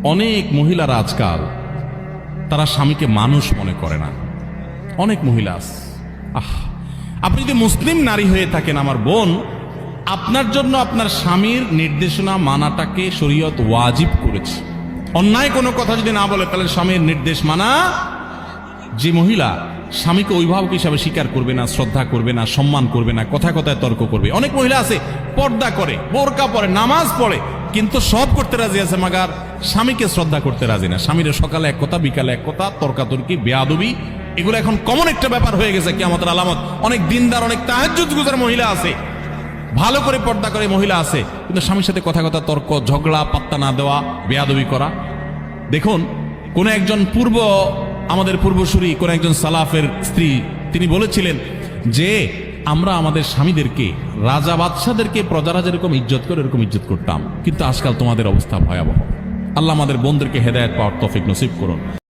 অনেক মহিলারা আজকাল তারা স্বামীকে মানুষ মনে করে না। অনেক মহিলা আছে। আপনি যদি মুসলিম নারী হয়ে থাকেন আমার বোন, আপনার জন্য আপনার স্বামীর নির্দেশনা মানাটাকে শরীয়ত ওয়াজিব করেছে। অন্যায় কোনো কথা যদি না বলে তাহলে স্বামীর নির্দেশ মানা। যে মহিলা স্বামীকে অভিভাবক হিসাবে স্বীকার করবে না, শ্রদ্ধা করবে না, সম্মান করবে না, কথা কথায় তর্ক করবে। অনেক মহিলা আছে পর্দা করে, বোরকা পরে, নামাজ পড়ে, কিন্তু সব করতে রাজি আছে, মাগার স্বামীকে শ্রদ্ধা করতে রাজি না। স্বামীর সকালে এক কথা, বিকালে এক কথা, তর্কাতর্কি, বেয়াদবি, এগুলো এখন কমন একটা ব্যাপার হয়ে গেছে কিয়ামতের আলামত। অনেক দিনদার, অনেক তাহাজ্জুদ গুজার মহিলা আছে, ভালো করে পর্দা করে মহিলা আছে, কিন্তু স্বামীর সাথে কথা কথা তর্ক, ঝগড়া, পাত্তা না দেওয়া, বেয়াদবি করা। দেখুন, কোন একজন আমাদের পূর্বসূরি, কোন একজন সালাফের স্ত্রী, তিনি বলেছিলেন যে আমরা আমাদের স্বামীদেরকে, রাজা বাদশাদেরকে প্রজারা যেরকম ইজ্জত করে এরকম ইজ্জত করতাম, কিন্তু আজকাল তোমাদের অবস্থা ভয়াবহ। আল্লাহ আমাদের বোনদেরকে হেদায়েত পাওয়ার তৌফিক নসিব করুন।